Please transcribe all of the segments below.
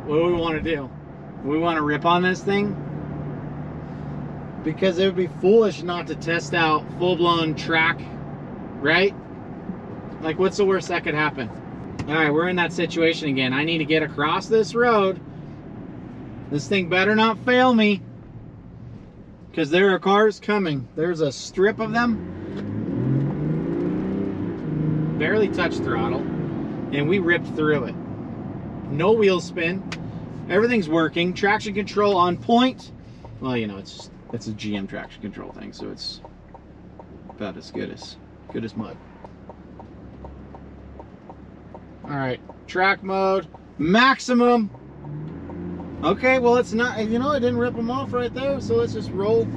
what do we want to do? We want to rip on this thing? Because it would be foolish not to test out full-blown track, right? Like, what's the worst that could happen? All right, we're in that situation again. I need to get across this road. This thing better not fail me, because there are cars coming. There's a strip of them. Barely touched throttle, and we ripped through it. No wheel spin. Everything's working. Traction control on point. Well, you know, it's a GM traction control thing, so it's about as good as mud. All right, track mode, maximum. Okay, well, it's not, you know, I didn't rip them off right there, so let's just roll.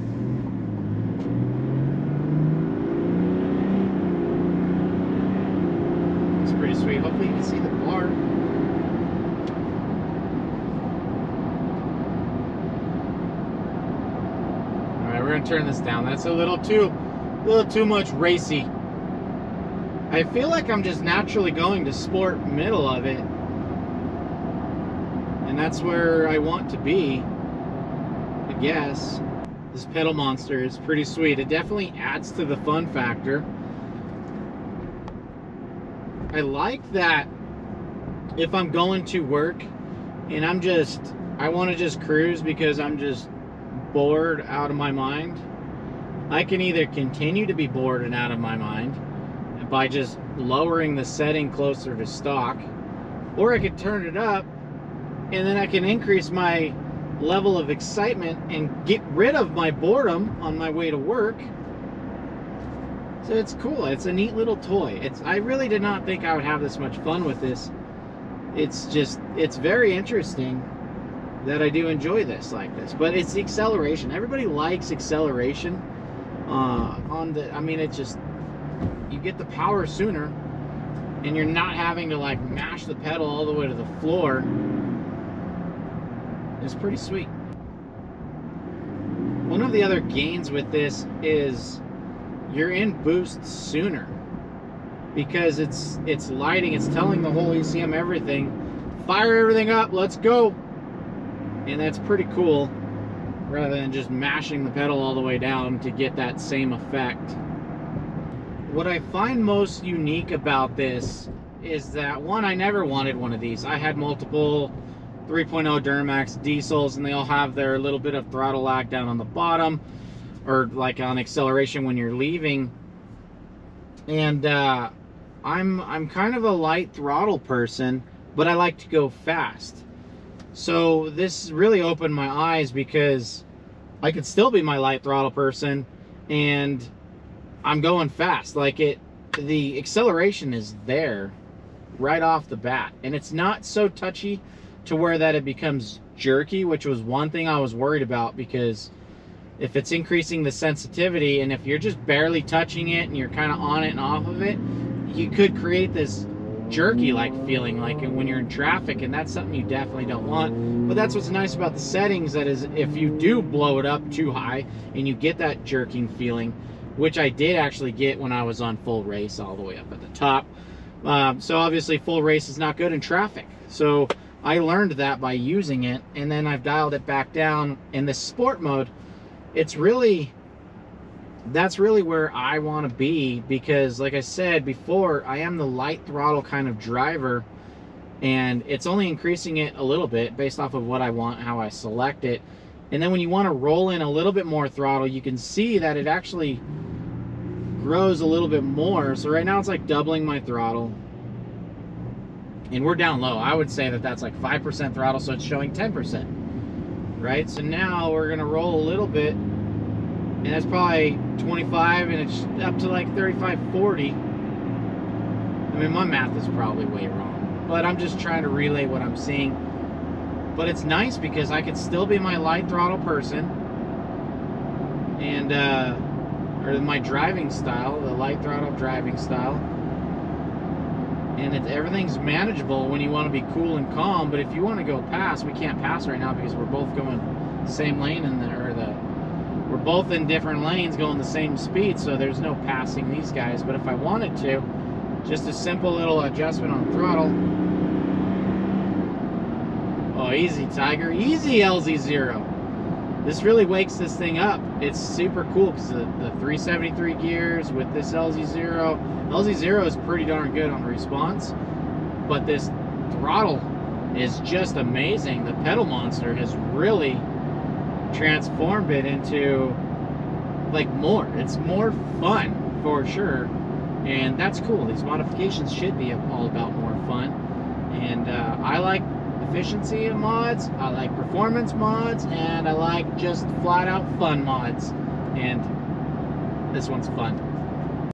It's pretty sweet. Hopefully you can see the bar. All right, we're gonna turn this down. That's a little too much racy. I feel like I'm just naturally going to sport middle of it. And that's where I want to be, I guess. This pedal monster is pretty sweet. It definitely adds to the fun factor. I like that if I'm going to work and I want to just cruise because I'm just bored out of my mind, I can either continue to be bored and out of my mind by just lowering the setting closer to stock, or I could turn it up and then I can increase my level of excitement and get rid of my boredom on my way to work. So it's cool. It's a neat little toy. I really did not think I would have this much fun with this. It's very interesting that I do enjoy this like this. But it's the acceleration. Everybody likes acceleration. I mean, it's just, you get the power sooner and you're not having to like mash the pedal all the way to the floor. It's pretty sweet. One of the other gains with this is you're in boost sooner because it's lighting, it's telling the whole ECM everything, fire everything up, let's go. And that's pretty cool, rather than just mashing the pedal all the way down to get that same effect. What I find most unique about this is that, one, I never wanted one of these. I had multiple 3.0 Duramax diesels, and they all have their little bit of throttle lag down on the bottom, or like on acceleration when you're leaving. And I'm kind of a light throttle person, but I like to go fast. So this really opened my eyes because I could still be my light throttle person and I'm going fast. Like the acceleration is there right off the bat, and it's not so touchy to where that it becomes jerky, which was one thing I was worried about, because if it's increasing the sensitivity and if you're just barely touching it and you're kind of on it and off of it, you could create this jerky like feeling like when you're in traffic, and that's something you definitely don't want. But that's what's nice about the settings, that is, if you do blow it up too high and you get that jerking feeling, which I did actually get when I was on full race all the way up at the top. So obviously full race is not good in traffic, so I learned that by using it, and then I've dialed it back down in the sport mode. That's really where I want to be, because like I said before, I am the light throttle kind of driver, and it's only increasing it a little bit based off of what I want, how I select it. And then when you want to roll in a little bit more throttle, you can see that it actually grows a little bit more. So right now it's like doubling my throttle, and we're down low. I would say that that's like 5% throttle, so it's showing 10%, right? So now we're gonna roll a little bit, and that's probably 25, and it's up to like 35, 40. I mean, my math is probably way wrong, but I'm just trying to relay what I'm seeing. But it's nice because I could still be my light throttle person, and or my driving style, the light throttle driving style, and everything's manageable when you want to be cool and calm. But if you want to go past, we can't pass right now because we're both going the same lane in we're both in different lanes going the same speed, so there's no passing these guys. But if I wanted to, just a simple little adjustment on throttle. Oh, easy, Tiger. Easy, LZ0. This really wakes this thing up. It's super cool because the 373 gears with this LZ0. LZ0 is pretty darn good on the response, but this throttle is just amazing. The pedal monster has really transformed it into like more. It's more fun for sure, and that's cool. These modifications should be all about more fun, and I like efficiency mods, I like performance mods, and I like just flat out fun mods, and this one's fun.